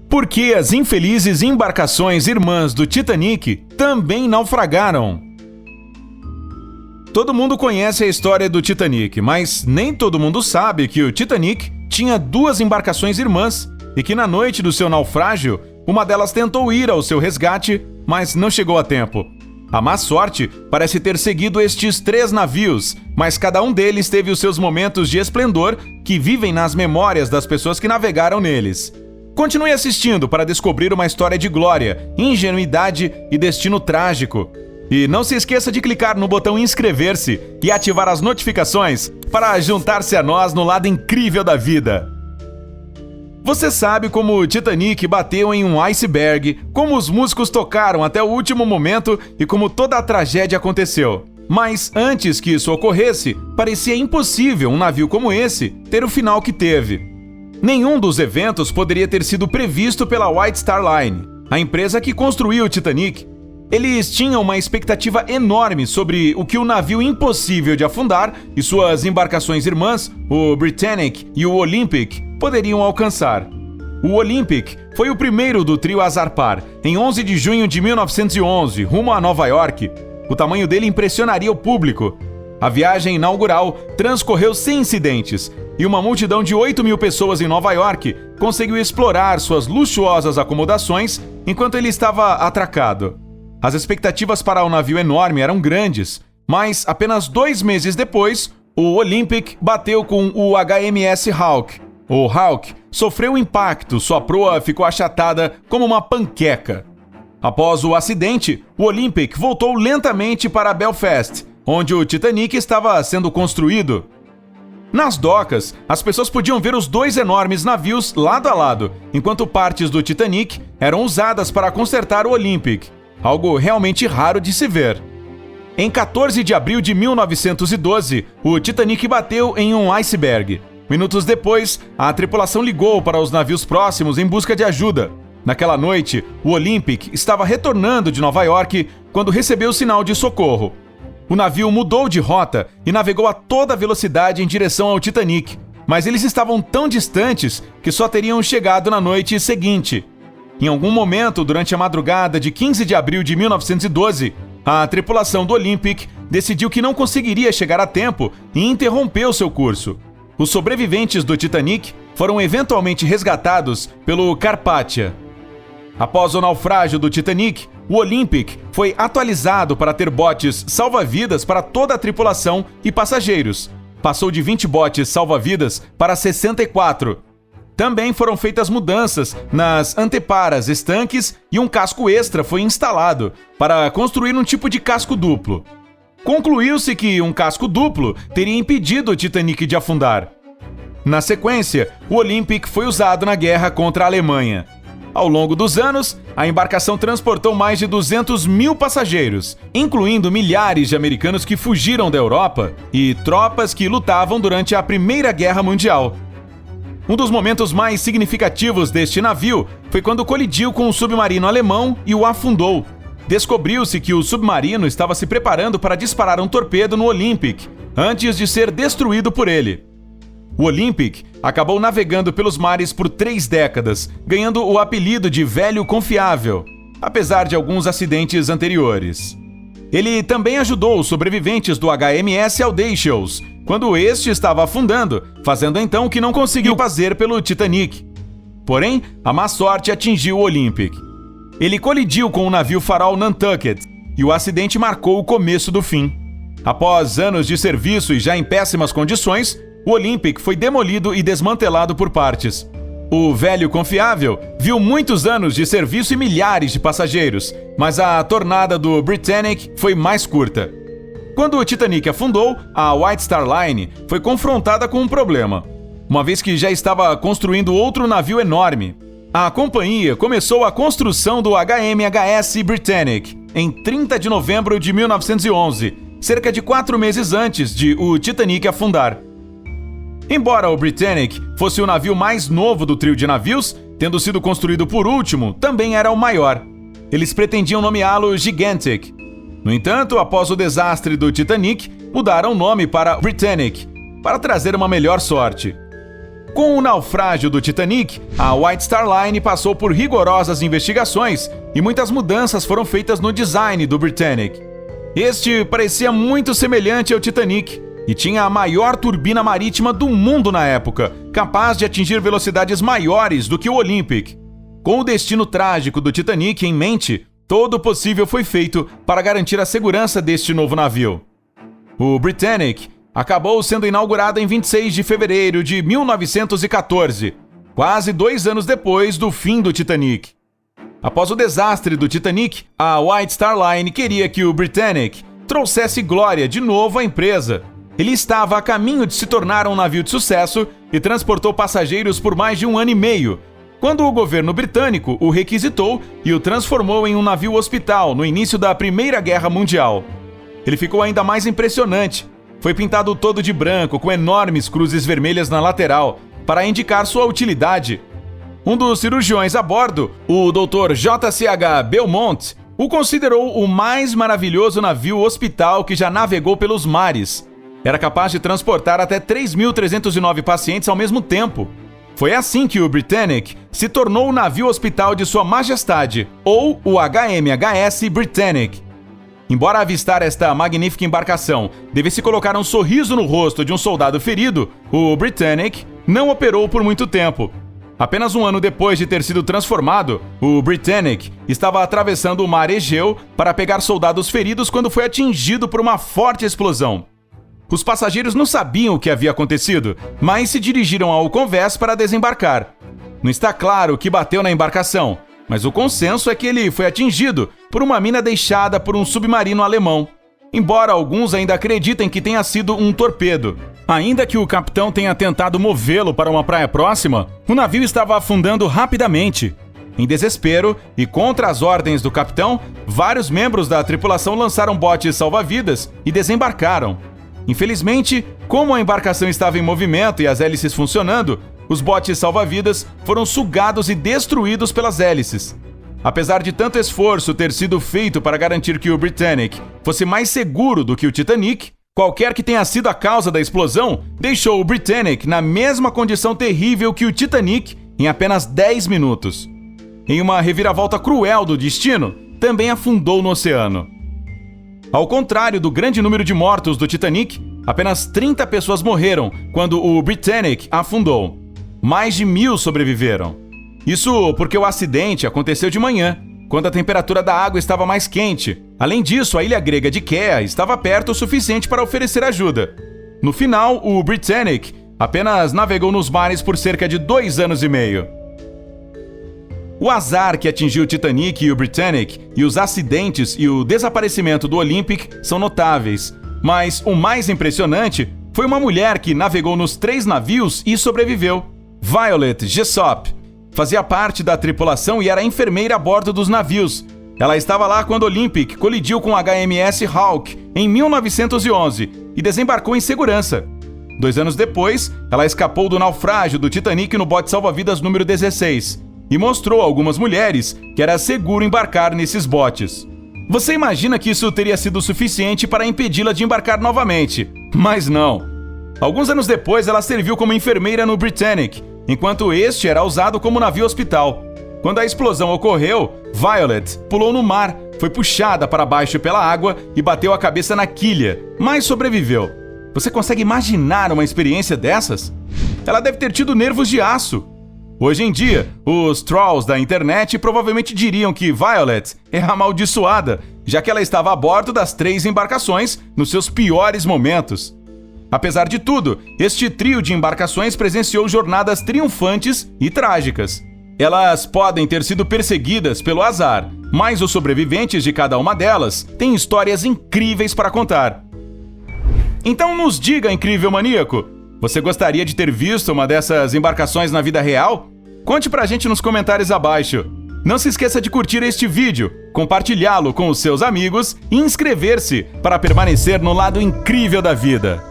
Por que as infelizes embarcações irmãs do Titanic também naufragaram? Todo mundo conhece a história do Titanic, mas nem todo mundo sabe que o Titanic tinha duas embarcações irmãs e que na noite do seu naufrágio, uma delas tentou ir ao seu resgate, mas não chegou a tempo. A má sorte parece ter seguido estes 3 navios, mas cada um deles teve os seus momentos de esplendor que vivem nas memórias das pessoas que navegaram neles. Continue assistindo para descobrir uma história de glória, ingenuidade e destino trágico. E não se esqueça de clicar no botão inscrever-se e ativar as notificações para juntar-se a nós no lado incrível da vida. Você sabe como o Titanic bateu em um iceberg, como os músicos tocaram até o último momento e como toda a tragédia aconteceu. Mas antes que isso ocorresse, parecia impossível um navio como esse ter o final que teve. Nenhum dos eventos poderia ter sido previsto pela White Star Line, a empresa que construiu o Titanic. Eles tinham uma expectativa enorme sobre o que o navio impossível de afundar e suas embarcações irmãs, o Britannic e o Olympic, poderiam alcançar. O Olympic foi o primeiro do trio a zarpar, em 11 de junho de 1911, rumo a Nova York. O tamanho dele impressionaria o público. A viagem inaugural transcorreu sem incidentes, e uma multidão de 8.000 pessoas em Nova York conseguiu explorar suas luxuosas acomodações enquanto ele estava atracado. As expectativas para o navio enorme eram grandes, mas apenas 2 meses depois, o Olympic bateu com o HMS Hawke. O Hawke sofreu um impacto, sua proa ficou achatada como uma panqueca. Após o acidente, o Olympic voltou lentamente para Belfast, onde o Titanic estava sendo construído. Nas docas, as pessoas podiam ver os 2 enormes navios lado a lado, enquanto partes do Titanic eram usadas para consertar o Olympic, algo realmente raro de se ver. Em 14 de abril de 1912, o Titanic bateu em um iceberg. Minutos depois, a tripulação ligou para os navios próximos em busca de ajuda. Naquela noite, o Olympic estava retornando de Nova York quando recebeu o sinal de socorro. O navio mudou de rota e navegou a toda velocidade em direção ao Titanic, mas eles estavam tão distantes que só teriam chegado na noite seguinte. Em algum momento, durante a madrugada de 15 de abril de 1912, a tripulação do Olympic decidiu que não conseguiria chegar a tempo e interrompeu seu curso. Os sobreviventes do Titanic foram eventualmente resgatados pelo Carpathia. Após o naufrágio do Titanic, o Olympic foi atualizado para ter botes salva-vidas para toda a tripulação e passageiros. Passou de 20 botes salva-vidas para 64. Também foram feitas mudanças nas anteparas, estanques e um casco extra foi instalado para construir um tipo de casco duplo. Concluiu-se que um casco duplo teria impedido o Titanic de afundar. Na sequência, o Olympic foi usado na guerra contra a Alemanha. Ao longo dos anos, a embarcação transportou mais de 200.000 passageiros, incluindo milhares de americanos que fugiram da Europa e tropas que lutavam durante a Primeira Guerra Mundial. Um dos momentos mais significativos deste navio foi quando colidiu com um submarino alemão e o afundou. Descobriu-se que o submarino estava se preparando para disparar um torpedo no Olympic, antes de ser destruído por ele. O Olympic acabou navegando pelos mares por 3 décadas, ganhando o apelido de Velho Confiável, apesar de alguns acidentes anteriores. Ele também ajudou os sobreviventes do HMS Audacious, quando este estava afundando, fazendo então o que não conseguiu fazer pelo Titanic. Porém, a má sorte atingiu o Olympic. Ele colidiu com o navio farol Nantucket, e o acidente marcou o começo do fim. Após anos de serviço e já em péssimas condições, o Olympic foi demolido e desmantelado por partes. O Velho Confiável viu muitos anos de serviço e milhares de passageiros, mas a tornada do Britannic foi mais curta. Quando o Titanic afundou, a White Star Line foi confrontada com um problema, uma vez que já estava construindo outro navio enorme. A companhia começou a construção do HMHS Britannic em 30 de novembro de 1911, cerca de 4 meses antes de o Titanic afundar. Embora o Britannic fosse o navio mais novo do trio de navios, tendo sido construído por último, também era o maior. Eles pretendiam nomeá-lo Gigantic. No entanto, após o desastre do Titanic, mudaram o nome para Britannic, para trazer uma melhor sorte. Com o naufrágio do Titanic, a White Star Line passou por rigorosas investigações e muitas mudanças foram feitas no design do Britannic. Este parecia muito semelhante ao Titanic e tinha a maior turbina marítima do mundo na época, capaz de atingir velocidades maiores do que o Olympic. Com o destino trágico do Titanic em mente, todo o possível foi feito para garantir a segurança deste novo navio. O Britannic acabou sendo inaugurado em 26 de fevereiro de 1914, quase 2 anos depois do fim do Titanic. Após o desastre do Titanic, a White Star Line queria que o Britannic trouxesse glória de novo à empresa. Ele estava a caminho de se tornar um navio de sucesso e transportou passageiros por mais de 1 ano e meio, quando o governo britânico o requisitou e o transformou em um navio hospital no início da Primeira Guerra Mundial. Ele ficou ainda mais impressionante. Foi pintado todo de branco, com enormes cruzes vermelhas na lateral, para indicar sua utilidade. Um dos cirurgiões a bordo, o Dr. J.C.H. Belmont, o considerou o mais maravilhoso navio hospital que já navegou pelos mares. Era capaz de transportar até 3.309 pacientes ao mesmo tempo. Foi assim que o Britannic se tornou o navio hospital de Sua Majestade, ou o HMHS Britannic. Embora avistar esta magnífica embarcação devesse colocar um sorriso no rosto de um soldado ferido, o Britannic não operou por muito tempo. Apenas 1 ano depois de ter sido transformado, o Britannic estava atravessando o mar Egeu para pegar soldados feridos quando foi atingido por uma forte explosão. Os passageiros não sabiam o que havia acontecido, mas se dirigiram ao convés para desembarcar. Não está claro o que bateu na embarcação, mas o consenso é que ele foi atingido por uma mina deixada por um submarino alemão, embora alguns ainda acreditem que tenha sido um torpedo. Ainda que o capitão tenha tentado movê-lo para uma praia próxima, o navio estava afundando rapidamente. Em desespero e contra as ordens do capitão, vários membros da tripulação lançaram botes salva-vidas e desembarcaram. Infelizmente, como a embarcação estava em movimento e as hélices funcionando, os botes salva-vidas foram sugados e destruídos pelas hélices. Apesar de tanto esforço ter sido feito para garantir que o Britannic fosse mais seguro do que o Titanic, qualquer que tenha sido a causa da explosão deixou o Britannic na mesma condição terrível que o Titanic em apenas 10 minutos. Em uma reviravolta cruel do destino, também afundou no oceano. Ao contrário do grande número de mortos do Titanic, apenas 30 pessoas morreram quando o Britannic afundou. Mais de 1.000 sobreviveram. Isso porque o acidente aconteceu de manhã, quando a temperatura da água estava mais quente. Além disso, a ilha grega de Kea estava perto o suficiente para oferecer ajuda. No final, o Britannic apenas navegou nos mares por cerca de 2 anos e meio. O azar que atingiu o Titanic e o Britannic, e os acidentes e o desaparecimento do Olympic são notáveis, mas o mais impressionante foi uma mulher que navegou nos 3 navios e sobreviveu. Violet Jessop fazia parte da tripulação e era enfermeira a bordo dos navios. Ela estava lá quando o Olympic colidiu com o HMS Hawke em 1911 e desembarcou em segurança. 2 anos depois, ela escapou do naufrágio do Titanic no bote salva-vidas número 16 e mostrou a algumas mulheres que era seguro embarcar nesses botes. Você imagina que isso teria sido suficiente para impedi-la de embarcar novamente, mas não. Alguns anos depois, ela serviu como enfermeira no Britannic, enquanto este era usado como navio hospital. Quando a explosão ocorreu, Violet pulou no mar, foi puxada para baixo pela água e bateu a cabeça na quilha, mas sobreviveu. Você consegue imaginar uma experiência dessas? Ela deve ter tido nervos de aço. Hoje em dia, os trolls da internet provavelmente diriam que Violet é amaldiçoada, já que ela estava a bordo das 3 embarcações nos seus piores momentos. Apesar de tudo, este trio de embarcações presenciou jornadas triunfantes e trágicas. Elas podem ter sido perseguidas pelo azar, mas os sobreviventes de cada uma delas têm histórias incríveis para contar. Então nos diga, incrível maníaco, você gostaria de ter visto uma dessas embarcações na vida real? Conte pra gente nos comentários abaixo. Não se esqueça de curtir este vídeo, compartilhá-lo com os seus amigos e inscrever-se para permanecer no lado incrível da vida.